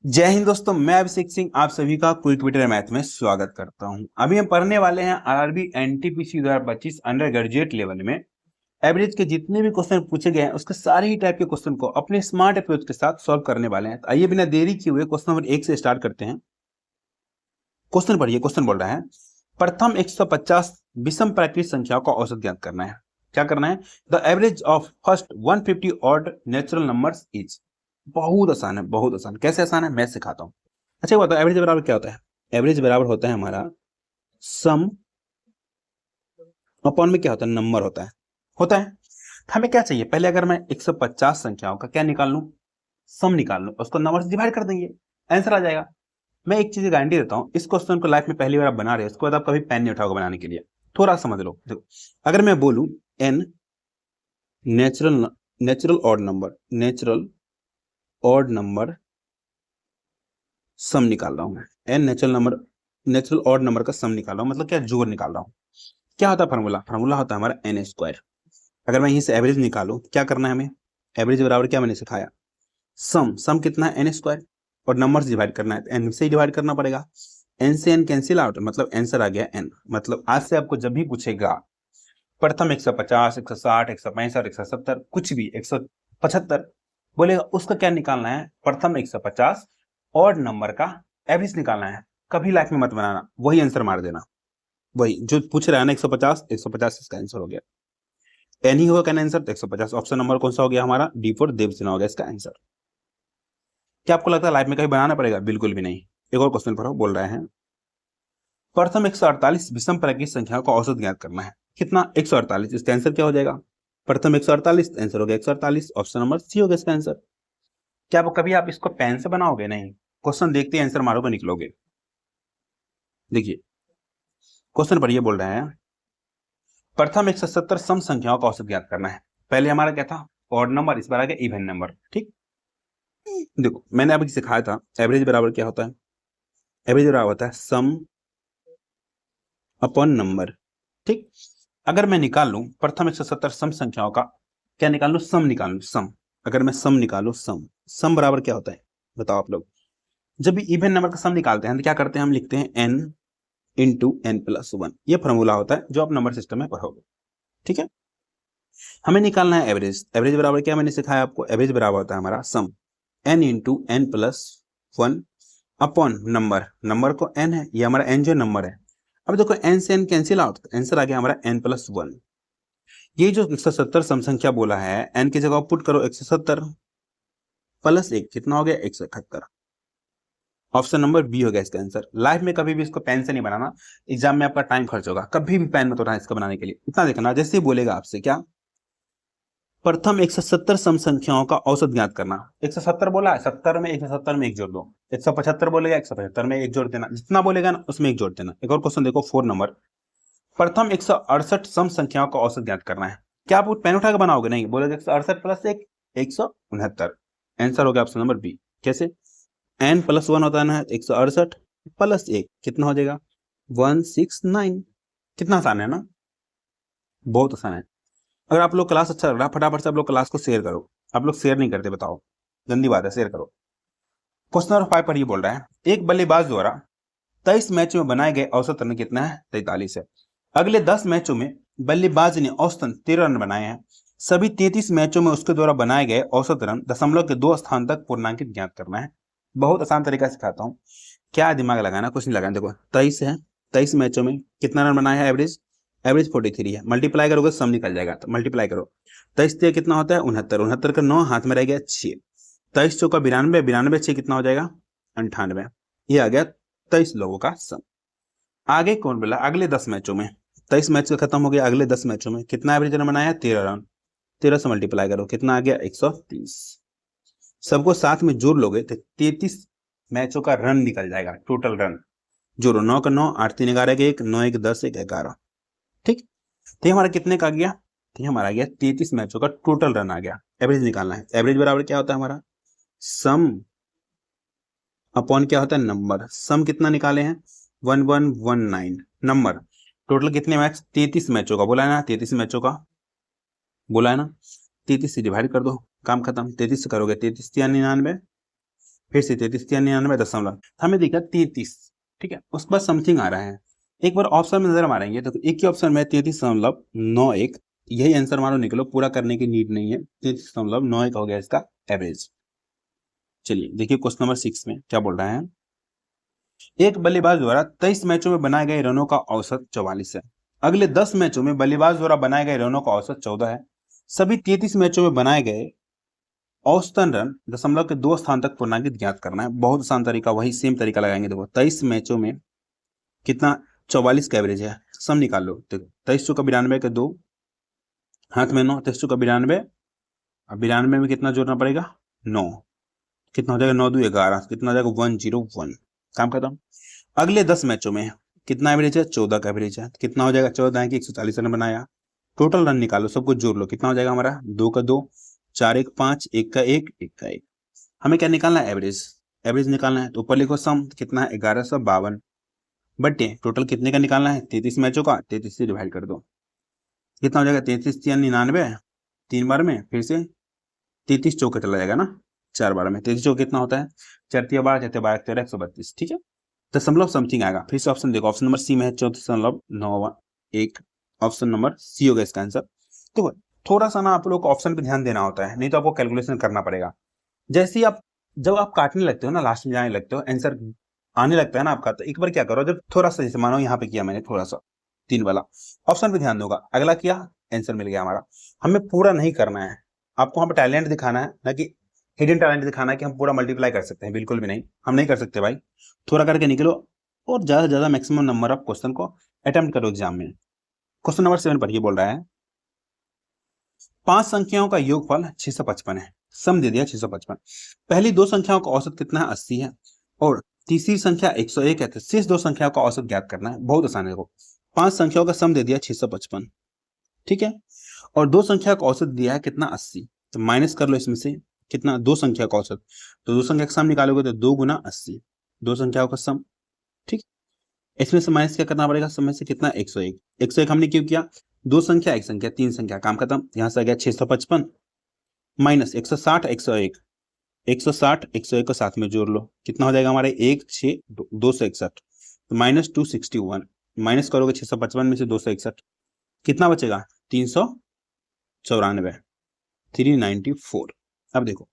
जय हिंद दोस्तों, मैं अभिषेक सिंह आप सभी का क्विक ट्विटर मैथ में स्वागत करता हूं। अभी हम पढ़ने वाले हैं RRB NTPC 2025 under graduate level में एवरेज के जितने भी क्वेश्चन पूछे गए हैं उसके सारे ही टाइप के क्वेश्चन को अपने स्मार्ट अप्रोच के साथ सॉल्व करने वाले हैं। तो आइए बिना देरी किए हुए क्वेश्चन नंबर 1 से स्टार्ट करते हैं। क्वेश्चन पढ़िए। क्वेश्चन बोल रहा है प्रथम 150 विषम प्राकृतिक संख्याओं का औसत ज्ञात करना है। क्या करना है? The average of first 150 odd natural numbers is. बहुत आसान है, बहुत आसान। कैसे आसान है मैं सिखाता हूँ। अच्छा बताओ, एवरेज बराबर क्या होता है? एवरेज बराबर होता है हमारा सम अपॉन में क्या होता है? नंबर होता है। हमें क्या चाहिए? पहले अगर मैं 150 संख्याओं का क्या निकाल लूं? सम निकाल लूं, उसको नंबर से डिवाइड कर देंगे, आंसर आ जाएगा। मैं एक चीज गारंटी देता हूं, इस क्वेश्चन को लाइफ में पहली बार आप बना रहे हो, उसके बाद आप कभी पेन नहीं उठाओगे बनाने के लिए। थोड़ा समझ लो। देखो, अगर मैं बोलूं n natural natural odd number sum निकाल रहा हूं मैं। एन नेचुरल ऑड नंबर का सम निकाल रहा हूं, मतलब क्या? जोड़ निकाल रहा हूं। क्या होता है फार्मूला होता है हमारा एन स्क्वायर। अगर मैं यहीं से एवरेज निकालूं, क्या करना है हमें? एवरेज बराबर क्या मैंने सिखाया? सम कितना है? N square. और नंबर से डिवाइड करना है तो एन से ही डिवाइड करना पड़ेगा। एन से एन कैंसिल आउट, मतलब आंसर आ गया एन। मतलब आज से आपको जब भी पूछेगा प्रथम 150, 160, 165, 170, कुछ भी 175 बोलेगा, उसका क्या निकालना है? प्रथम 150 और नंबर का एवरेज निकालना है। कभी लाइफ में मत बनाना, वही आंसर मार देना। वही जो पूछ रहा है ना, 150 इसका आंसर हो गया। एन ही होगा क्या आंसर? तो 150 ऑप्शन नंबर कौन सा हो गया हमारा? डी फॉर देवसेना हो गया इसका आंसर। क्या आपको लगता है लाइफ में कभी बनाना पड़ेगा? बिल्कुल भी नहीं। एक और क्वेश्चन पढ़ो। बोल रहे हैं प्रथम 148 विषम प्राकृतिक संख्याओं का औसत ज्ञात करना है। कितना? 148। इसका आंसर क्या हो जाएगा? प्रथम 148, आंसर हो गया 148। ऑप्शन नंबर सी हो गया इसका आंसर। क्या आप कभी इसको पेन से बनाओगे? नहीं, क्वेश्चन देखते ही आंसर मारोगे, निकलोगे। देखिए क्वेश्चन पढ़िए। बोल रहे हैं प्रथम 170 सम संख्याओं का औसत ज्ञात करना है। पहले हमारा क्या था? ऑड नंबर, इस बार आ गया इवन नंबर। ठीक, देखो मैंने अभी सिखाया था एवरेज बराबर क्या होता है। एवरेज बराबर होता है सम अपॉन नंबर। ठीक, अगर मैं निकाल लूं प्रथम 170 सम संख्याओं का, क्या निकाल लूं? सम निकाल लूं, सम। अगर मैं सम निकालू, सम बराबर क्या होता है बताओ आप लोग? जब भी इवन नंबर का सम निकालते हैं तो क्या करते हैं? हम लिखते हैं n into n plus one. ये फॉर्मूला होता है जो आप नंबर सिस्टम में पढ़ोगे। ठीक है, हमें निकालना है एवरेज। एवरेज बराबर क्या मैंने सिखाया आपको? एवरेज बराबर होता है हमारा sum n into n plus one upon number. Number को एन है, ये हमारा एन जो नंबर है। अब देखो एन से एन कैंसिल आउट, आंसर आ गया हमारा एन प्लस वन। ये जो 170 सम संख्या बोला है, एन की जगह पुट करो 170 प्लस एक, कितना हो गया? 171। ऑप्शन नंबर बी हो गया इसका आंसर। लाइफ में कभी भी इसको पेन से नहीं बनाना, एग्जाम में आपका टाइम खर्च होगा। कभी भी पेन मत उठाना इसको बनाने के लिए। इतना देखना, जैसे ही बोलेगा आपसे क्या प्रथम 170 सम संख्याओं का औसत ज्ञात करना। 170 बोला है, 70 में 170 में एक जोड़ दो। 175 बोलेगा, 175 में एक जोड़ देना। जितना बोलेगा ना उसमें एक जोड़ देना। एक और क्वेश्चन देखो 4 नंबर। प्रथम 168 सम संख्याओं का औसत ज्ञात करना है। क्या आप पेन उठा के बनाओगे? नहीं, बोलेगा 168 प्लस एक 169। आंसर हो गया ऑप्शन नंबर बी। कैसे? एन प्लस वन होता है ना, 168 प्लस एक कितना हो जाएगा? 169। कितना आसान है ना, बहुत आसान है। अगर आप लोग क्लास अच्छा लग रहा है, फटाफट से आप लोग क्लास को शेयर करो। आप लोग शेयर नहीं करते, बताओ, गंदी बात है, शेयर करो। क्वेश्चन नंबर 5 पर ये बोल रहा है एक बल्लेबाज द्वारा 23 मैचों में बनाए गए औसत रन कितना है? 43 है। अगले 10 मैचों में बल्लेबाज ने औसतन 13 रन बनाए हैं। सभी 33 मैचों में उसके द्वारा बनाए गए औसत रन दशमलव के 2 स्थान तक पूर्णांकित ज्ञात करना है। बहुत आसान तरीका सिखाता हूँ, क्या दिमाग लगाना, कुछ नहीं लगाना। देखो 23 है, 23 मैचों में कितना रन बनाया है? एवरेज 43 है। मल्टीप्लाई करोगे सम निकल जाएगा, तो मल्टीप्लाई करो। 23 से कितना होता है? 69। 69 का 9 हाथ में रह गया 6। 23 चौका 92, 92 6 कितना हो जाएगा? 98। ये आ गया 23 लोगों का सम। आगे कौन बोला? अगले 10 मैचों में, 23 मैच का खत्म हो गया, अगले 10 मैचों में कितना एवरेज रन बनाया है? 13 रन। 13 से मल्टीप्लाई करो, कितना आ गया? 130। सबको साथ में जोड़ लोगे तो 33 मैचों का रन निकल जाएगा, टोटल रन। जोड़ो, 9 का 9, 8 3 11 के 1, 9 1 10 1 11। ठीक, तो हमारा कितने का आ गया? तो हमारा आ गया 33 मैचों का टोटल रन आ गया। एवरेज निकालना है। एवरेज बराबर क्या होता है हमारा? सम अपॉन क्या होता है? नंबर। सम कितना निकाले हैं? 1119। नंबर टोटल कितने मैच? 33 मैचों का बोला है ना, 33 मैचों का बोला है ना। 33 से डिवाइड कर दो, काम खत्म। 33 से करोगे 33 या 99, फिर से 33,99., हमें दिखा 33, ठीक है। उस पर समथिंग आ रहा है, एक बार ऑप्शन में नजर मारेंगे तो एक ही ऑप्शन में 33.91, यही आंसर मानो निकलो, पूरा करने की नीड नहीं है। 33.91 हो गया इसका एवरेज। चलिए देखिए क्वेश्चन नंबर 6 में क्या बोल रहा है। एक बल्लेबाज द्वारा 23 मैचों में बनाए गए रनों का औसत 44 है। अगले 10 मैचों में बल्लेबाज द्वारा बनाए गए रनों का औसत 14 है। सभी 33 मैचों में बनाए गए औसतन रन दशमलव के 2 स्थान तक पूर्णांकित ज्ञात करना है। बहुत आसान तरीका, वही सेम तरीका लगाएंगे। देखो 23 मैचों में कितना, 44 का एवरेज है, सम निकाल लो। देखो 23 चौका 92 के 2, हाथ में 9, 23 चौका 92, अब 92 में कितना जोड़ना पड़ेगा, 9, कितना हो जाएगा, 9 2 11, कितना हो जाएगा 101, काम खत्म। अगले 10 मैचों में कितना एवरेज है, 14 का एवरेज है, कितना हो जाएगा, 14 है कि 140 रन बनाया। टोटल रन निकालो, सब कुछ जोड़ लो, कितना हो जाएगा हमारा, 2 का 2, 4 1 5, 1 का 1, 1 का 1। हमें क्या निकालना है, एवरेज, एवरेज निकालना है। तो ऊपर लिखो सम, कितना है 1152, बटे टोटल कितने का निकालना है, 33 मैचों का, 33 से डिवाइड कर दो, कितना हो जाएगा, 33 या 99, 3 बार में, फिर से 33 चौके चला जाएगा ना, 4 बार में, 33 चौके कितना होता है, 4 3 12, 4 12 13, 132, ठीक है। दशमलव समथिंग आएगा। फिर से ऑप्शन देखो, ऑप्शन नंबर सी में है 34.91, ऑप्शन नंबर सी होगा इसका आंसर। तो थोड़ा सा ना आप लोग को ऑप्शन पे ध्यान देना होता है, नहीं तो आपको कैलकुलेशन करना पड़ेगा। जैसे ही आप, जब आप काटने लगते हो ना, लास्ट में जाने लगते हो, आंसर आने लगता है ना आपका, तो एक बार क्या करो, जब थोड़ा सा, जैसे मानो यहाँ पे किया मैंने थोड़ा सा 3 वाला, ऑप्शन पे ध्यान दूंगा, अगला किया, आंसर मिल गया हमारा। हमें पूरा नहीं करना है, आपको हम टैलेंट दिखाना है, ना कि हिडन टैलेंट दिखाना है कि हम पूरा मल्टीप्लाई कर सकते हैं, बिल्कुल भी नहीं, हम नहीं कर सकते भाई। थोड़ा करके निकलो और ज्यादा से ज्यादा मैक्सिमम नंबर ऑफ क्वेश्चन को अटेम्प्ट करो एग्जाम में। क्वेश्चन नंबर 7 पर ये बोल रहा है, 5 संख्याओं का योगफल 655 है, सम दे दिया 655। पहली 2 संख्याओं का औसत कितना है, 80 है, और तीसरी संख्या 101 है, तो शेष 2 संख्याओं का औसत ज्ञात करना है। बहुत आसान है। 5 संख्याओं का सम दे दिया 655, ठीक है, और 2 संख्या का औसत दिया है कितना, 80, तो माइनस कर लो इसमें से कितना, 2 संख्या का औसत, तो 2 संख्या का सम निकालोगे तो 2 गुना 80, 2 संख्याओं का सम, ठीक। इसमें से माइनस क्या करना पड़ेगा, समय से कितना, 101, 101 हमने क्यों किया, 2 संख्या 1 संख्या 3 संख्या, काम खत्म। यहां से आ गया 655 माइनस 160 101, 160 101 को साथ में जोड़ लो, कितना हो जाएगा हमारे 1 6 261, तो माइनस 261, माइनस करोगे 655 में से 261, कितना बचेगा, 394, 394। अब देखो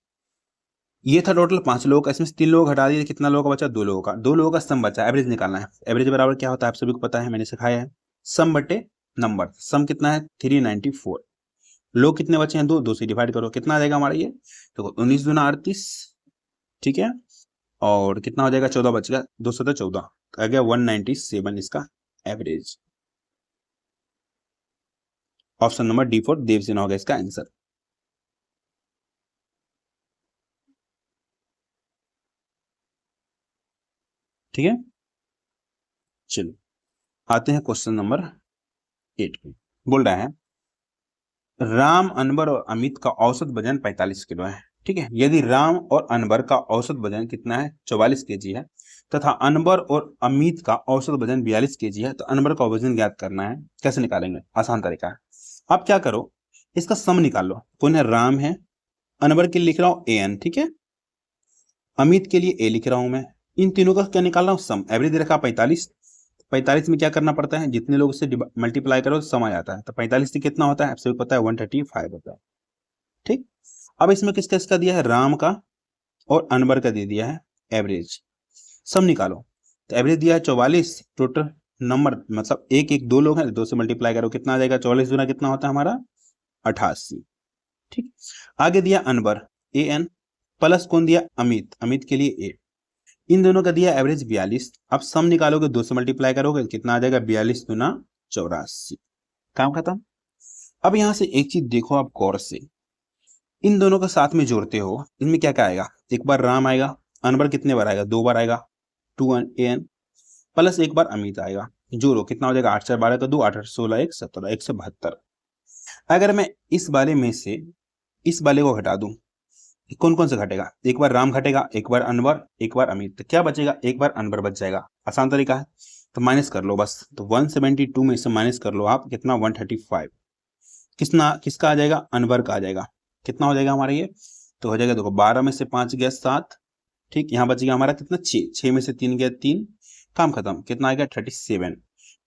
ये था टोटल 5 लोगों का, इसमें से 3 लोग हटा दिए, कितना लोगों का बचा, 2 लोगों का, 2 लोगों का सम बचा, एवरेज निकालना है। एवरेज बराबर क्या होता है आप सभी को पता है, मैंने सिखाया है, सम बटे नंबर। सम कितना है 394, लोग कितने बचे हैं, 2, 2 से डिवाइड करो, कितना आ जाएगा हमारा ये, तो 19 दूना 38, ठीक है, और कितना हो जाएगा, 14 बच गया, 2 7 14, आ गया 197 इसका average. Option number D for Devsena होगा इसका आंसर, ठीक है। चलो आते हैं क्वेश्चन नंबर 8 पे। बोल रहा है, राम अनवर और अमित का औसत वजन 45 किलो है, ठीक है। यदि राम और अनवर का औसत वजन कितना है, 44 केजी है, तथा अनवर और अमित का औसत वजन 42 केजी है, तो अनवर का वजन ज्ञात करना है। कैसे निकालेंगे, आसान तरीका है, आप क्या करो, इसका सम निकाल लो। कौन है, राम है, अनवर के लिए लिख रहा हूं an, ठीक है, अमित के लिए a लिख रहा हूं मैं, इन तीनों का क्या निकाल रहा हूं, सम। एवरेज रखा 45, 45 में क्या करना पड़ता है, जितने लोग से मल्टीप्लाई करो सम आ जाता है, तो 45 से कितना होता है आपसे पता है, 135 होता है, ठीक। अब इसमें किसका किसका दिया है, राम का और अनवर का दे दिया है एवरेज, सम निकालो। तो एवरेज दिया है 44, टोटल नंबर मतलब 1 1 2 लोग हैं, 2 से मल्टीप्लाई करो, कितना आ जाएगा, 44 दूना कितना होता है हमारा, 88, ठीक। आगे दिया अनवर an, प्लस कौन दिया, अमित, अमित के लिए a, इन दोनों का दिया एवरेज 42। अब सम निकालोगे, 2 से मल्टीप्लाई करोगे, कितना आ जाएगा, 42 दूना 84, काम खत्म। अब यहां से एक चीज देखो आप गौर से, इन दोनों का साथ में जोड़ते हो, इनमें क्या क्या आएगा, एक बार राम आएगा, अनवर कितने बार आएगा, 2 बार आएगा, 2 an, प्लस एक बार अमित आएगा, जोड़ो, कितना हो जाएगा, 8 4 12 का 2, 8 8 16 1 17, 172। अगर मैं इस वाले में से इस वाले को घटा दूं, कौन कौन से घटेगा, एक बार राम घटेगा, एक बार अनवर, एक बार अमित, तो क्या बचेगा, एक बार अनवर बच जाएगा। आसान तरीका है, तो माइनस कर लो बस, तो 172 में से माइनस कर लो आप, कितना, 135, किसना किसका आ जाएगा, अनवर का आ जाएगा, कितना हो जाएगा हमारा ये, तो हो जाएगा, देखो 12 में से 5 गया 7, ठीक, यहाँ बच गया हमारा कितना 6, 6 में से 3 गया 3, काम खत्म। कितना आ गया 37।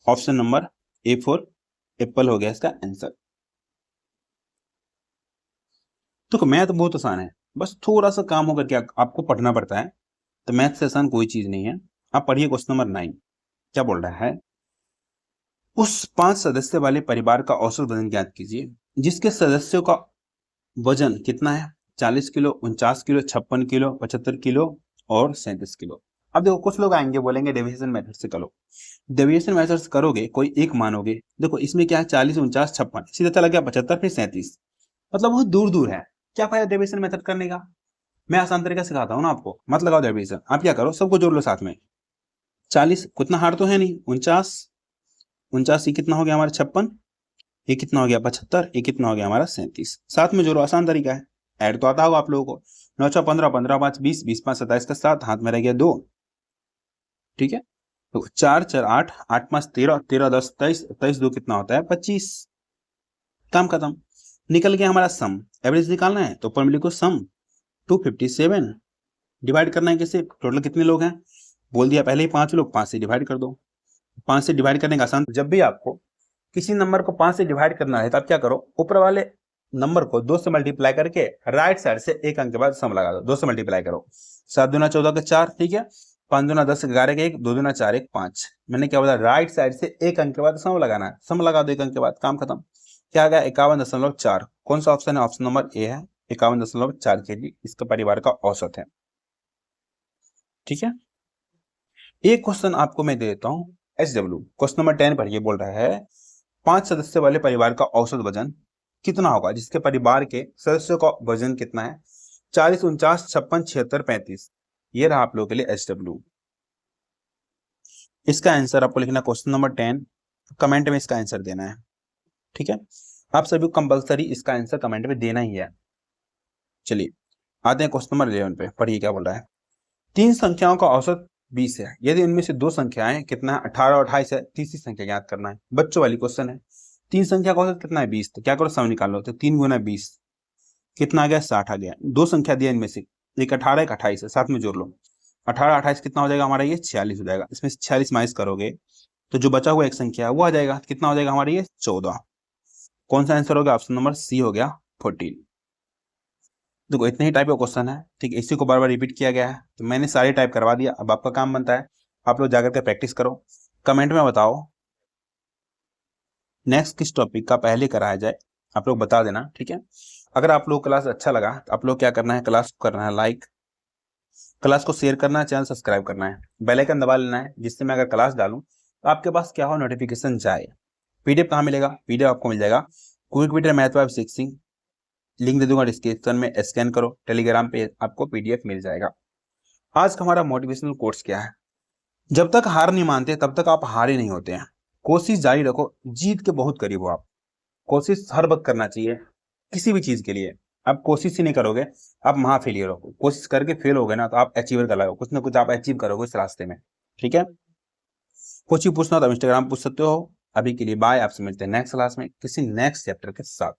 ऑप्शन नंबर A4 एप्पल हो गया इसका आंसर। तो मैथ बहुत आसान है, बस थोड़ा सा काम होकर के आपको पढ़ना पड़ता है। तो मैथ से आसान कोई चीज नहीं है। आप पढ़िए क्वेश्चन नंबर 9 क्या बोल रहा है। उस 5 सदस्य वाले परिवार का औसत वजन ज्ञात कीजिए जिसके सदस्यों का वजन कितना है, 40 किलो, 49 किलो, 56 किलो, 75 किलो और 37 किलो। अब देखो कुछ लोग आएंगे बोलेंगे डेविएशन मेथड से करो। डेविएशन मेथड से करोगे कोई एक मानोगे, देखो इसमें क्या है 40, 49, 56, सीधा चला गया 75 फिर 37, मतलब बहुत दूर दूर है। क्या फायदा डेविएशन मेथड करने का। मैं आसान तरीका सिखाता हूँ ना आपको, मत लगाओ डेविएशन। आप क्या करो सबको जोड़ लो साथ में। 40 कितना हार्ड तो है नहीं, 49, 49 ये कितना हो गया हमारा 56, ये कितना हो गया 75, ये कितना हो गया हमारा 37, साथ में जोड़ो आसान तरीका है। ऐड तो आता होगा आप लोगों को। 9 6 15, 15 5 20, 20 5 27 का 7, हाथ में रह गया 2। ठीक है, तो 4 4 8, 8 5 13, 13 10 23, 23 2 कितना होता है 25, काम खत्म। निकल गया हमारा सम। एवरेज निकालना है तो ऊपर में लिखो सम 257। डिवाइड करना है किसे, टोटल कितने लोग हैं बोल दिया पहले ही 5 लोग, 5 से डिवाइड कर दो। 5 से डिवाइड करने का आसान, जब भी आपको किसी नंबर को 5 से डिवाइड करना है तो आप क्या करो, ऊपर वाले नंबर को 2 से मल्टीप्लाई करके राइट साइड से एक अंक के बाद सम लगा दो। 2 से मल्टीप्लाई करो, 7 दूना 14 का 4, ठीक है, 5 दूना 10 11 का 1, 2 दूना 4 1 5। मैंने क्या बोला, राइट साइड से एक अंक के बाद सम लगाना है, सम लगा दो एक अंक के बाद, काम खत्म। क्या आ गया 51.4। कौन सा ऑप्शन है, ऑप्शन नंबर ए है, 51.4 kg इसका परिवार का औसत है। ठीक है, एक क्वेश्चन आपको मैं दे देता हूं SW, क्वेश्चन नंबर 10 पर ये बोल रहा है 5 सदस्य वाले परिवार का औसत वजन कितना होगा जिसके परिवार के सदस्यों का वजन कितना है, 40 49 56 76 35। ये रहा आप लोगों के लिए SW। इसका आंसर आपको लिखना क्वेश्चन नंबर 10, कमेंट में इसका आंसर देना है। ठीक है, आप सभी को कंपलसरी इसका आंसर कमेंट में देना ही है। चलिए आते हैं क्वेश्चन नंबर 11 पे, पढ़िए क्या बोल रहा है। 3 संख्याओं का औसत 20 है, यदि इनमें से 2 संख्याएं कितना है 18 और 28 है, तीसरी संख्या ज्ञात करना है। बच्चों वाली क्वेश्चन है। 3 संख्या का औसत कितना है 20, तो क्या करो सम निकाल लो। तो 3 गुना 20 कितना आ गया 60 आ गया। 2 संख्या दिया इनमें से, एक 18 एक 28 है, साथ में जोड़ लो। 18 28 कितना हो जाएगा हमारा ये 46 हो जाएगा। इसमें 46 माइनस करोगे तो जो बचा हुआ एक संख्या है वो आ जाएगा, कितना हो जाएगा हमारा ये 14। कौन सा आंसर हो गया, ऑप्शन नंबर सी हो गया 14। देखो इतने ही टाइप का क्वेश्चन है, ठीक है, इसी को बार बार रिपीट किया गया है तो मैंने सारे टाइप करवा दिया। अब आपका काम बनता है आप लोग जाकर के प्रैक्टिस करो, कमेंट में बताओ नेक्स्ट किस टॉपिक का पहले कराया जाए, आप लोग बता देना। ठीक है, अगर आप लोग क्लास अच्छा लगा तो आप लोग क्या करना है, क्लास को करना है लाइक, क्लास को शेयर करना है, चैनल सब्सक्राइब करना है, बेल आइकन दबा लेना है जिससे मैं अगर क्लास डालूं तो आपके पास क्या हो नोटिफिकेशन जाए। पीडीएफ कहाँ मिलेगा, पीडीएफ आपको मिल जाएगा क्विक विटर मैथ वाइब 6, लिंक दे दूंगा डिस्क्रिप्शन में, स्कैन करो, टेलीग्राम पे आपको पीडीएफ मिल जाएगा। आज का हमारा मोटिवेशनल कोर्स क्या है, जब तक हार नहीं मानते तब तक आप हारे नहीं होते हैं। कोशिश जारी रखो, जीत के बहुत करीब हो आप। कोशिश हर वक्त करना चाहिए किसी भी चीज के लिए। आप कोशिश ही नहीं करोगे आप महा फेलियर हो। कोशिश करके फेल हो गए ना तो आप अचीवर कर लो, कुछ ना कुछ आप अचीव करोगे इस रास्ते में। ठीक है, कुछ भी पूछना तो इंस्टाग्राम पूछ सकते हो। अभी के लिए बाय, आपसे मिलते हैं नेक्स्ट क्लास में किसी नेक्स्ट चैप्टर के साथ।